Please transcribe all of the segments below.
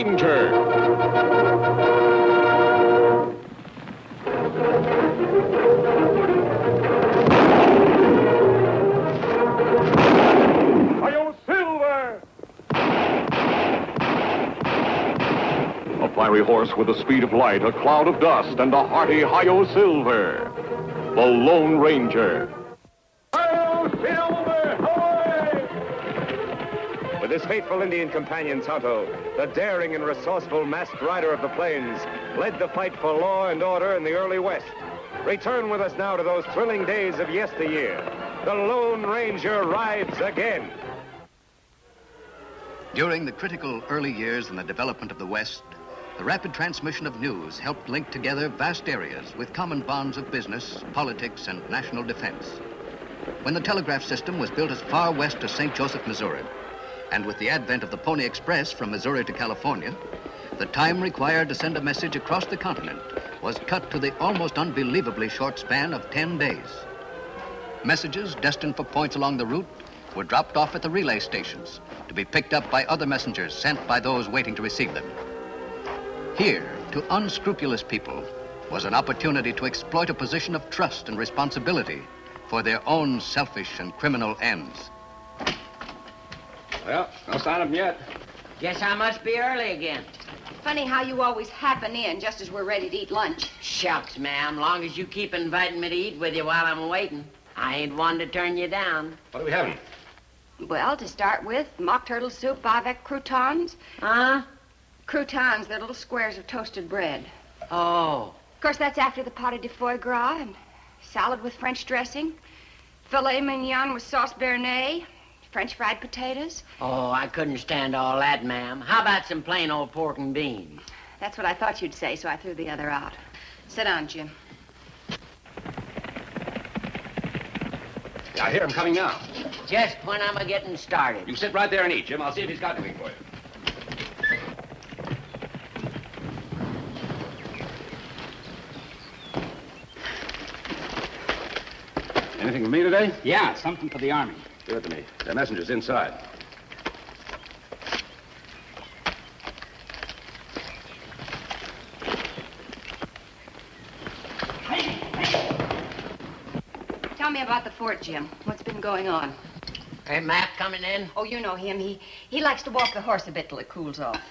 Ranger. A fiery horse with the speed of light, a cloud of dust, and a hearty Hi-Yo Silver. The Lone Ranger. Hi-Yo Silver! Away! With his faithful Indian companion Tonto, the daring and resourceful masked rider of the plains led the fight for law and order in the early West. Return with us now to those thrilling days of yesteryear. The Lone Ranger rides again. During the critical early years in the development of the West, the rapid transmission of news helped link together vast areas with common bonds of business, politics, and national defense. When the telegraph system was built as far west as St. Joseph, Missouri, and with the advent of the Pony Express from Missouri to California, the time required to send a message across the continent was cut to the almost unbelievably short span of 10 days. Messages destined for points along the route were dropped off at the relay stations to be picked up by other messengers sent by those waiting to receive them. Here, to unscrupulous people, was an opportunity to exploit a position of trust and responsibility for their own selfish and criminal ends. Well, no sign of them yet. Guess I must be early again. Funny how you always happen in just as we're ready to eat lunch. Shucks, ma'am. Long as you keep inviting me to eat with you while I'm waiting, I ain't one to turn you down. What are we having? Well, to start with, mock turtle soup avec croutons. Huh? Croutons, they're little squares of toasted bread. Oh. Of course, that's after the potted de foie gras and salad with French dressing, filet mignon with sauce béarnaise, French fried potatoes. Oh, I couldn't stand all that, ma'am. How about some plain old pork and beans? That's what I thought you'd say, so I threw the other out. Sit down, Jim. I hear him coming now. Just when I'm a-getting started. You sit right there and eat, Jim. I'll see if he's got anything for you. Anything for me today? Yeah, something for the Army. Give it to me. The messenger's inside. Tell me about the fort, Jim. What's been going on? Hey, Mac coming in? Oh, you know him. He likes to walk the horse a bit till it cools off.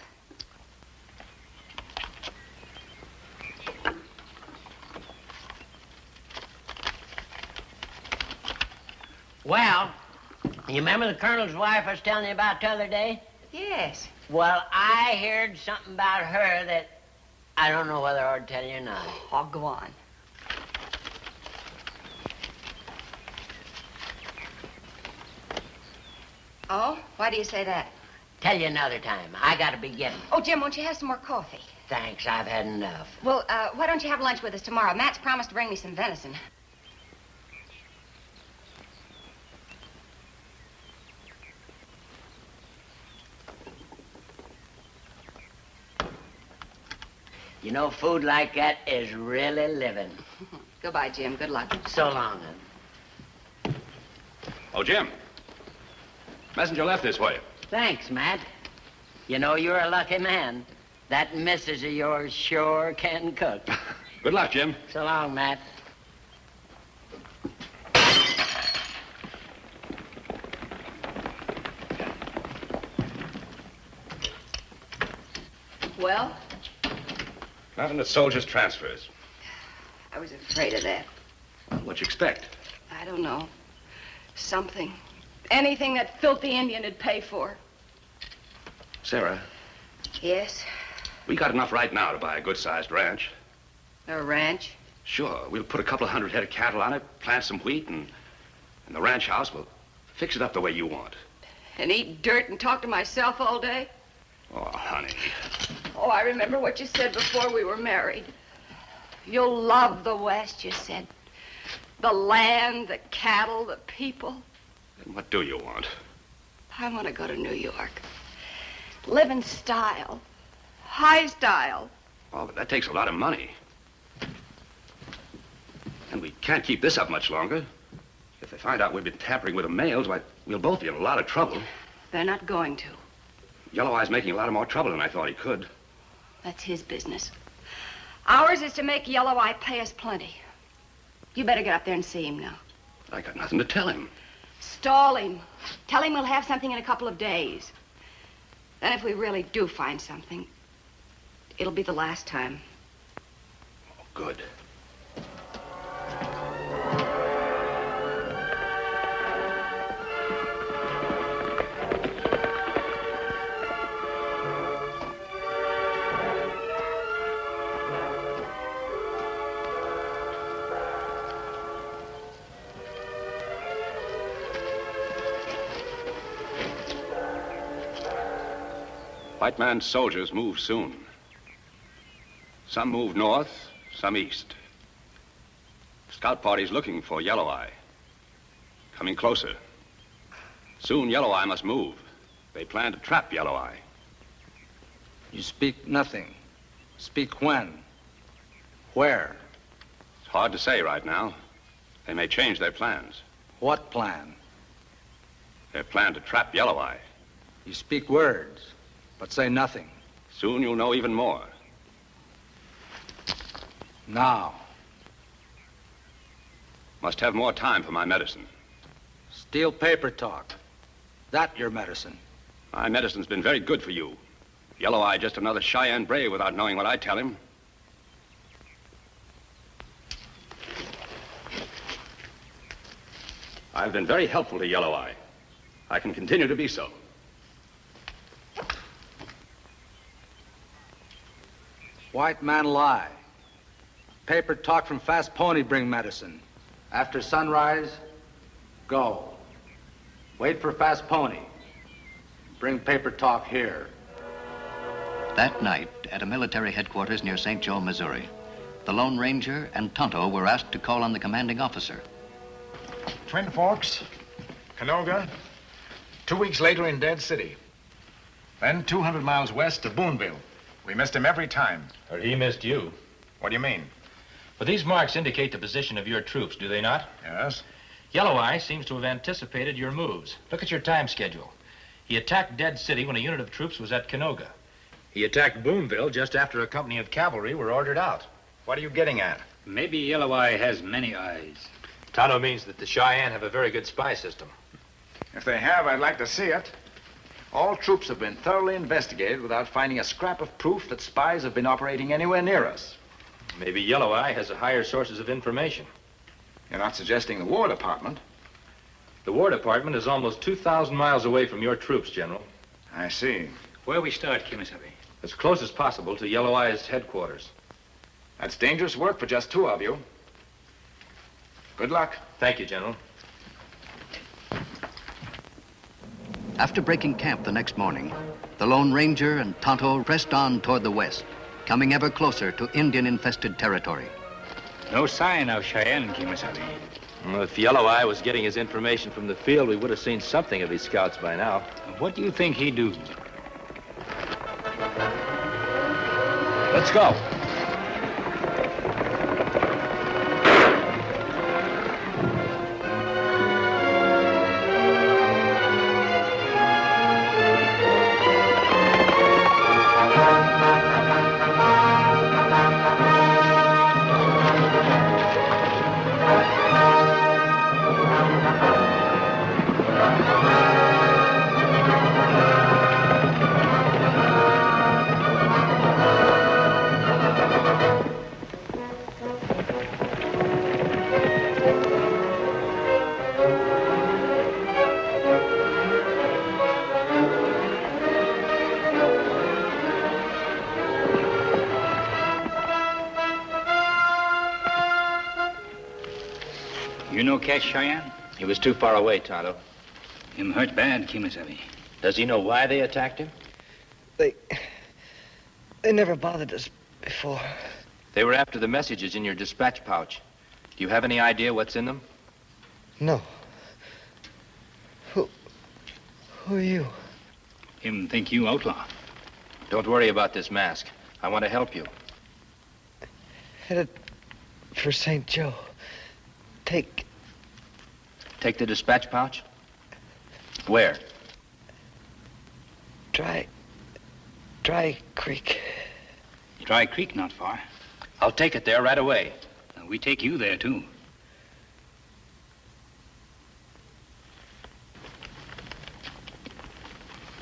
Well, you remember the colonel's wife I was telling you about the other day? Yes. Well, I heard something about her that I don't know whether I ought to tell you or not. Oh, go on. Oh? Why do you say that? Tell you another time. I gotta be getting. Oh, Jim, won't you have some more coffee? Thanks, I've had enough. Well, why don't you have lunch with us tomorrow? Matt's promised to bring me some venison. You know, food like that is really living. Goodbye, Jim. Good luck. So long, then. Oh, Jim. Messenger left this for you. Thanks, Matt. You know, you're a lucky man. That missus of yours sure can cook. Good luck, Jim. So long, Matt. Well? Nothing but soldiers' transfers. I was afraid of that. What'd you expect? I don't know. Something. Anything that filthy Indian would pay for. Sarah, Yes? we got enough right now to buy a good-sized ranch. A ranch? Sure, we'll put a couple of hundred head of cattle on it, plant some wheat, and the ranch house will fix it up the way you want. And eat dirt and talk to myself all day? Oh, honey. Oh, I remember what you said before we were married. You'll love the West, you said. The land, the cattle, the people. And what do you want? I want to go to New York. Live in style. High style. Oh, but that takes a lot of money. And we can't keep this up much longer. If they find out we've been tampering with the mails, why, we'll both be in a lot of trouble. They're not going to. Yellow Eye's making a lot more trouble than I thought he could. That's his business. Ours is to make Yellow Eye pay us plenty. You better get up there and see him now. I got nothing to tell him. Stall him. Tell him we'll have something in a couple of days. Then if we really do find something, it'll be the last time. Oh, good. White man's soldiers move soon. Some move north, some east. Scout party's looking for Yellow Eye. Coming closer. Soon Yellow Eye must move. They plan to trap Yellow Eye. You speak nothing. Speak when? Where? It's hard to say right now. They may change their plans. What plan? Their plan to trap Yellow Eye. You speak words, but say nothing. Soon you'll know even more. Now. Must have more time for my medicine. Steel paper talk. That your medicine. My medicine's been very good for you. Yellow Eye just another Cheyenne brave without knowing what I tell him. I've been very helpful to Yellow Eye. I can continue to be so. White man lie. Paper talk from Fast Pony bring medicine. After sunrise, go. Wait for Fast Pony. Bring paper talk here. That night, at a military headquarters near St. Joe, Missouri, the Lone Ranger and Tonto were asked to call on the commanding officer. Twin Forks, Canoga, 2 weeks later in Dead City. Then 200 miles west to Boonville. We missed him every time. Or he missed you. What do you mean? But these marks indicate the position of your troops, do they not? Yes. Yellow Eye seems to have anticipated your moves. Look at your time schedule. He attacked Dead City when a unit of troops was at Canoga. He attacked Boonville just after a company of cavalry were ordered out. What are you getting at? Maybe Yellow Eye has many eyes. Tonto means that the Cheyenne have a very good spy system. If they have, I'd like to see it. All troops have been thoroughly investigated without finding a scrap of proof that spies have been operating anywhere near us. Maybe Yellow Eye has higher sources of information. You're not suggesting the War Department? The War Department is almost 2,000 miles away from your troops, General. I see. Where we start, Kimasabi? As close as possible to Yellow Eye's headquarters. That's dangerous work for just 2 of you. Good luck. Thank you, General. After breaking camp the next morning, the Lone Ranger and Tonto pressed on toward the west, coming ever closer to Indian-infested territory. No sign of Cheyenne, Kimasabi. Well, if Yellow Eye was getting his information from the field, we would have seen something of his scouts by now. What do you think he'd do? Let's go. You know catch Cheyenne? He was too far away, Tonto. Him hurt bad, Kimasabi. Does he know why they attacked him? They never bothered us before. They were after the messages in your dispatch pouch. Do you have any idea what's in them? No. Who are you? Him think you outlaw. Don't worry about this mask. I want to help you. Headed for St. Joe. Take the dispatch pouch? Where? Try Dry Creek. Dry Creek not far. I'll take it there right away. We take you there, too.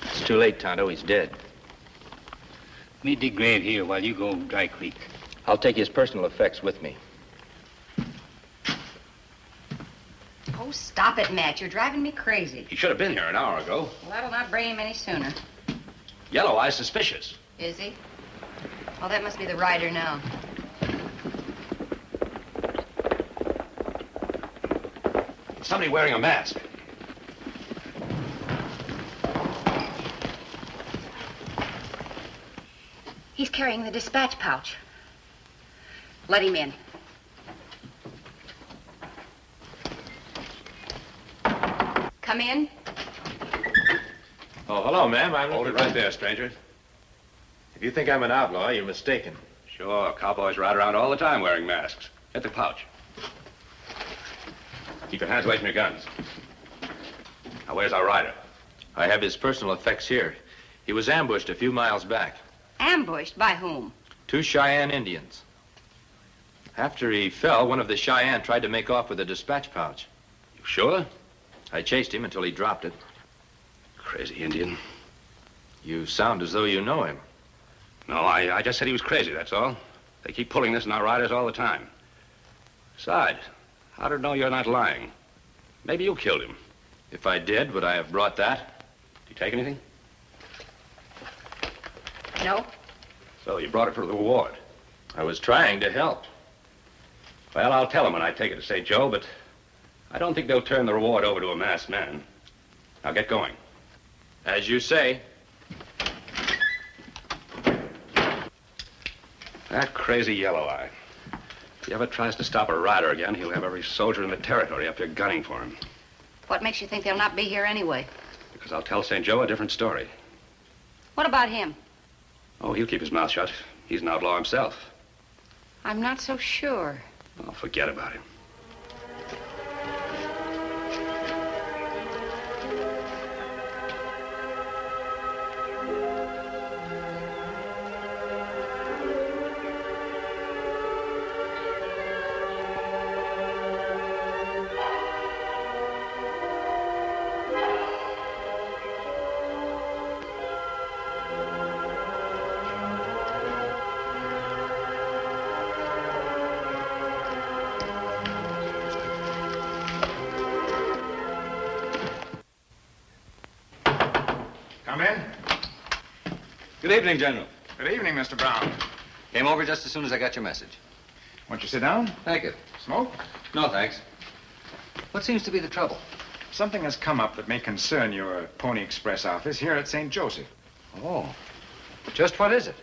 It's too late, Tonto. He's dead. Me dig grave here while you go Dry Creek. I'll take his personal effects with me. Oh, stop it, Matt. You're driving me crazy. He should have been here an hour ago. Well, that'll not bring him any sooner. Yellow Eye's suspicious. Is he? Well, that must be the rider now. Somebody wearing a mask. He's carrying the dispatch pouch. Let him in. Come in. Oh, hello, ma'am. Hold it right there, stranger. If you think I'm an outlaw, you're mistaken. Sure, cowboys ride around all the time wearing masks. Get the pouch. Keep your hands away from your guns. Now, where's our rider? I have his personal effects here. He was ambushed a few miles back. Ambushed? By whom? 2 Cheyenne Indians. After he fell, one of the Cheyenne tried to make off with a dispatch pouch. You sure? I chased him until he dropped it. Crazy Indian. You sound as though you know him. No, I just said he was crazy, that's all. They keep pulling this in our riders all the time. Besides, how to know you're not lying? Maybe you killed him. If I did, would I have brought that? Did you take anything? No. So you brought it for the reward. I was trying to help. Well, I'll tell them when I take it to St. Joe, but I don't think they'll turn the reward over to a masked man. Now get going. As you say. That crazy Yellow Eye. If he ever tries to stop a rider again, he'll have every soldier in the territory up here gunning for him. What makes you think they'll not be here anyway? Because I'll tell St. Joe a different story. What about him? Oh, he'll keep his mouth shut. He's an outlaw himself. I'm not so sure. Oh, forget about him. Come in. Good evening, General. Good evening, Mr. Brown. Came over just as soon as I got your message. Won't you sit down? Thank you. Smoke? No, thanks. What seems to be the trouble? Something has come up that may concern your Pony Express office here at St. Joseph. Oh. Just what is it?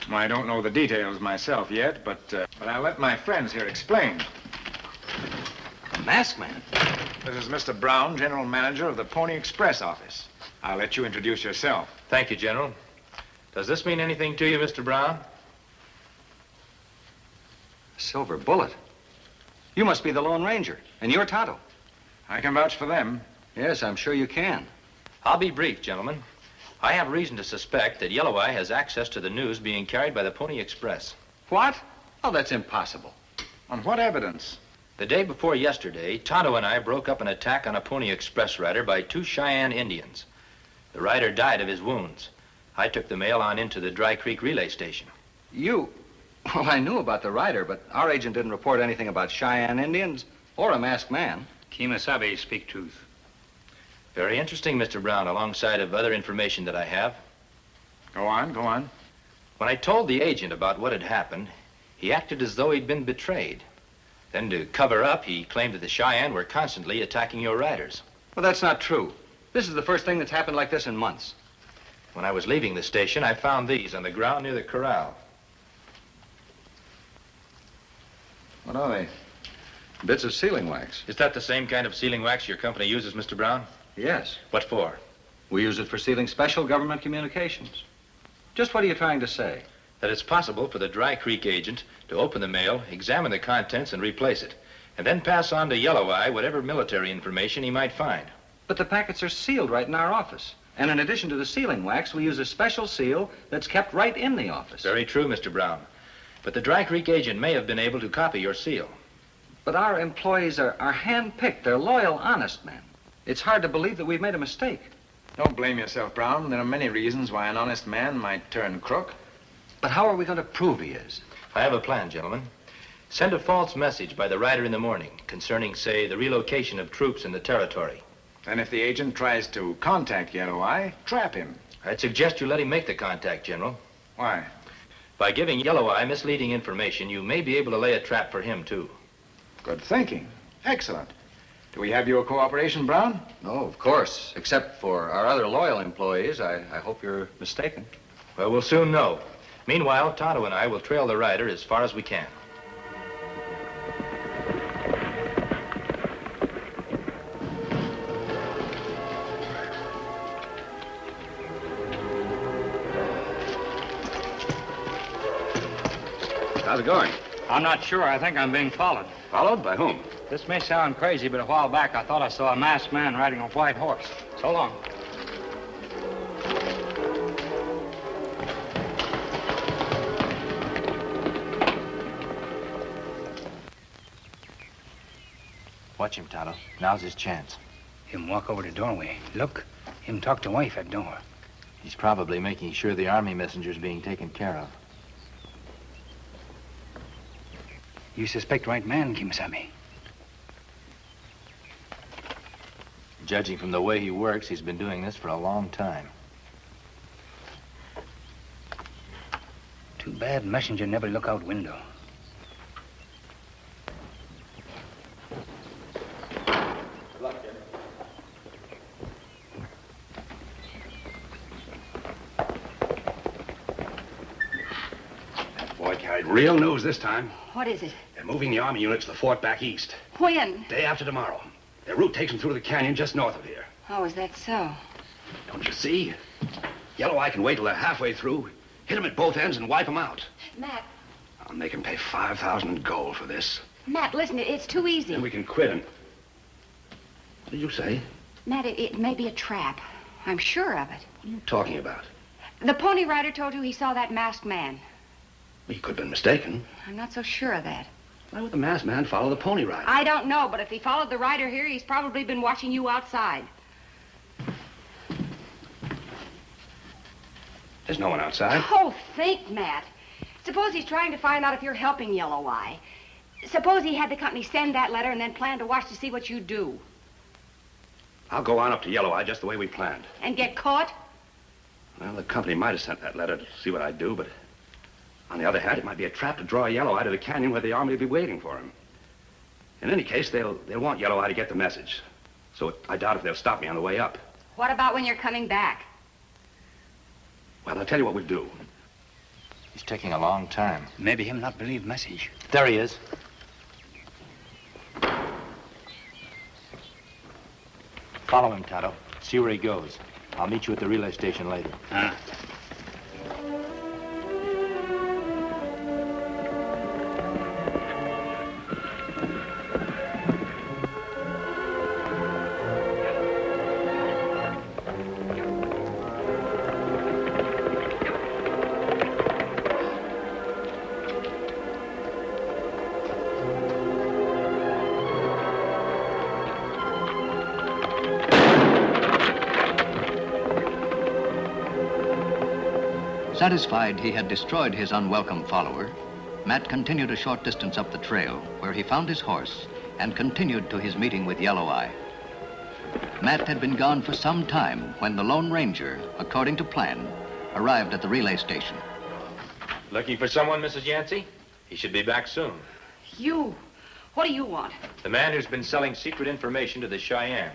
Well, I don't know the details myself yet, but I'll let my friends here explain. A masked man? This is Mr. Brown, General Manager of the Pony Express office. I'll let you introduce yourself. Thank you, General. Does this mean anything to you, Mr. Brown? A silver bullet. You must be the Lone Ranger, and you're Tonto. I can vouch for them. Yes, I'm sure you can. I'll be brief, gentlemen. I have reason to suspect that Yellow Eye has access to the news being carried by the Pony Express. What? Oh, that's impossible. On what evidence? The day before yesterday, Tonto and I broke up an attack on a Pony Express rider by 2 Cheyenne Indians. The rider died of his wounds. I took the mail on into the Dry Creek relay station. You? Well, I knew about the rider, but our agent didn't report anything about Cheyenne Indians or a masked man. Kimasabe speak truth. Very interesting, Mr. Brown, alongside of other information that I have. Go on, go on. When I told the agent about what had happened, he acted as though he'd been betrayed. Then to cover up, he claimed that the Cheyenne were constantly attacking your riders. Well, that's not true. This is the first thing that's happened like this in months. When I was leaving the station, I found these on the ground near the corral. What are they? Bits of sealing wax. Is that the same kind of sealing wax your company uses, Mr. Brown? Yes. What for? We use it for sealing special government communications. Just what are you trying to say? That it's possible for the Dry Creek agent to open the mail, examine the contents, and replace it, and then pass on to Yellow Eye whatever military information he might find. But the packets are sealed right in our office. And in addition to the sealing wax, we use a special seal that's kept right in the office. Very true, Mr. Brown. But the dry creek agent may have been able to copy your seal. But our employees are hand-picked. They're loyal, honest men. It's hard to believe that we've made a mistake. Don't blame yourself, Brown. There are many reasons why an honest man might turn crook. But how are we going to prove he is? I have a plan, gentlemen. Send a false message by the rider in the morning concerning, say, the relocation of troops in the territory. And if the agent tries to contact Yellow Eye, trap him. I'd suggest you let him make the contact, General. Why? By giving Yellow Eye misleading information, you may be able to lay a trap for him, too. Good thinking. Excellent. Do we have your cooperation, Brown? No, of course. Except for our other loyal employees, I hope you're mistaken. Well, we'll soon know. Meanwhile, Tonto and I will trail the rider as far as we can. How's it going? I'm not sure. I think I'm being followed. Followed? By whom? This may sound crazy, but a while back I thought I saw a masked man riding a white horse. So long. Watch him, Tonto. Now's his chance. Him walk over the doorway. Look, him talk to wife at door. He's probably making sure the army messenger's being taken care of. You suspect right man, Kimasami? Judging from the way he works, he's been doing this for a long time. Too bad messenger never look out window. That boy carried real news this time. What is it? They're moving the army units to the fort back east. When? Day after tomorrow. Their route takes them through the canyon just north of here. Oh, is that so? Don't you see? Yellow Eye can wait till they're halfway through, hit them at both ends, and wipe them out. Matt, I'll make him pay 5,000 in gold for this. Matt, listen, it's too easy. Then we can quit him. What did you say? Matt, it may be a trap. I'm sure of it. What are you talking about? The Pony Rider told you he saw that masked man. He could have been mistaken. I'm not so sure of that. Why would the masked man follow the Pony Rider? I don't know, but if he followed the rider here, he's probably been watching you outside. There's no one outside. Oh, think, Matt. Suppose he's trying to find out if you're helping Yellow Eye. Suppose he had the company send that letter and then plan to watch to see what you do. I'll go on up to Yellow Eye just the way we planned. And get caught? Well, the company might have sent that letter to see what I'd do, but on the other hand, it might be a trap to draw Yellow Eye to the canyon where the army will be waiting for him. In any case, they'll want Yellow Eye to get the message. So I doubt if they'll stop me on the way up. What about when you're coming back? Well, I'll tell you what we'll do. He's taking a long time. Maybe him not believe message. There he is. Follow him, Tonto. See where he goes. I'll meet you at the relay station later. Satisfied he had destroyed his unwelcome follower, Matt continued a short distance up the trail, where he found his horse and continued to his meeting with Yellow Eye. Matt had been gone for some time when the Lone Ranger, according to plan, arrived at the relay station. Looking for someone, Mrs. Yancey? He should be back soon. You? What do you want? The man who's been selling secret information to the Cheyenne.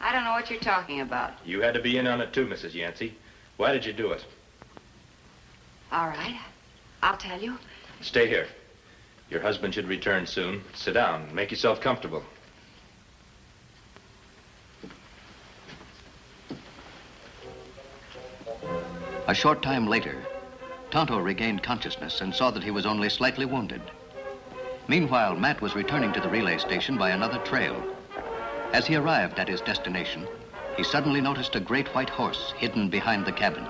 I don't know what you're talking about. You had to be in on it too, Mrs. Yancey. Why did you do it? All right. I'll tell you. Stay here. Your husband should return soon. Sit down. Make yourself comfortable. A short time later, Tonto regained consciousness and saw that he was only slightly wounded. Meanwhile, Matt was returning to the relay station by another trail. As he arrived at his destination, he suddenly noticed a great white horse hidden behind the cabin.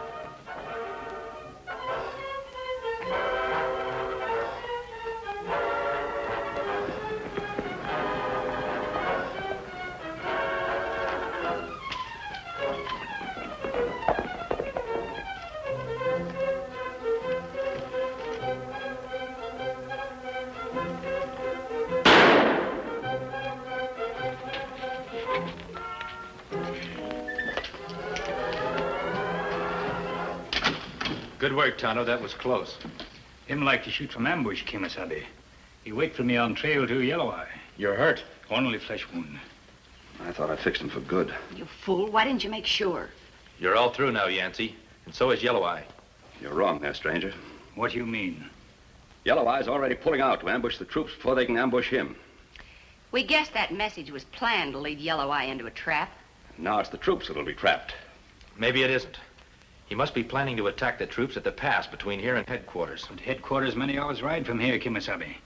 Good work, Tonto. That was close. Him like to shoot from ambush, Kimasabi. He wait for me on trail to Yellow Eye. You're hurt. Only flesh wound. I thought I fixed him for good. You fool. Why didn't you make sure? You're all through now, Yancey. And so is Yellow Eye. You're wrong there, stranger. What do you mean? Yellow Eye's already pulling out to ambush the troops before they can ambush him. We guessed that message was planned to lead Yellow Eye into a trap. Now it's the troops that'll be trapped. Maybe it isn't. He must be planning to attack the troops at the pass between here and headquarters. But headquarters many hours ride from here, Kimasabi.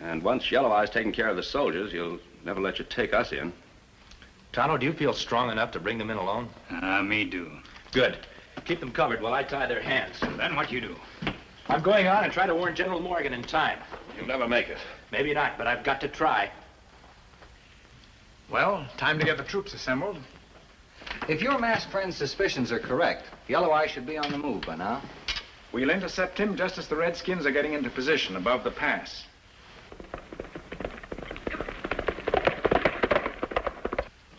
And once Yellow Eye's taken care of the soldiers, he'll never let you take us in. Tonto, do you feel strong enough to bring them in alone? Me do. Good. Keep them covered while I tie their hands. Then what you do? I'm going on and try to warn General Morgan in time. You'll never make it. Maybe not, but I've got to try. Well, time to get the troops assembled. If your masked friend's suspicions are correct, Yellow Eye should be on the move by now. We'll intercept him just as the Redskins are getting into position above the pass.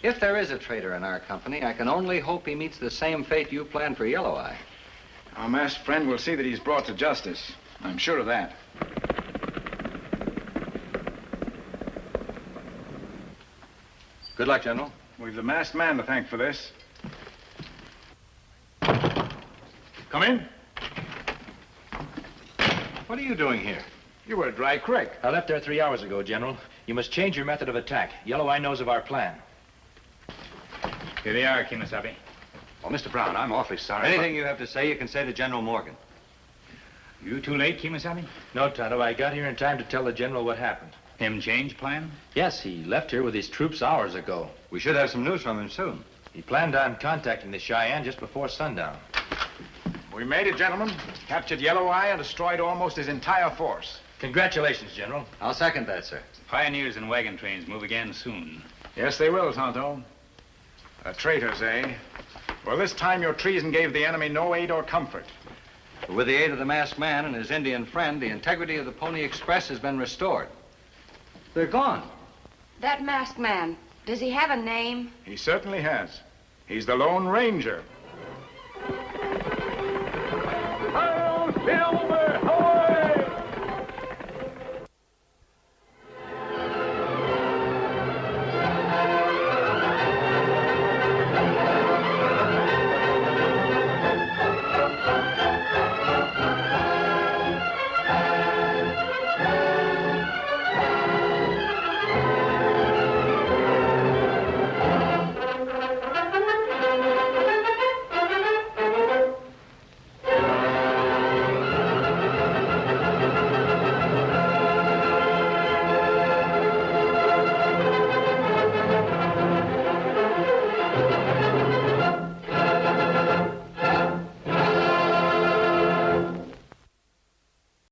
If there is a traitor in our company, I can only hope he meets the same fate you planned for Yellow Eye. Our masked friend will see that he's brought to justice. I'm sure of that. Good luck, General. We've the masked man to thank for this. Come in. What are you doing here? You were at Dry Creek. I left there 3 hours ago, General. You must change your method of attack. Yellow Eye knows of our plan. Here they are, Kimasabi. Oh, Mr. Brown, I'm awfully sorry. Anything you have to say, you can say to General Morgan. You too late, Kimasabi? No, Tonto, I got here in time to tell the General what happened. Him change plan? Yes, he left here with his troops hours ago. We should have some news from him soon. He planned on contacting the Cheyenne just before sundown. We made it, gentlemen. Captured Yellow Eye and destroyed almost his entire force. Congratulations, General. I'll second that, sir. Pioneers and wagon trains move again soon. Yes, they will, Tonto. Traitors, eh? Well, this time your treason gave the enemy no aid or comfort. With the aid of the masked man and his Indian friend, the integrity of the Pony Express has been restored. They're gone. That masked man, does he have a name? He certainly has. He's the Lone Ranger.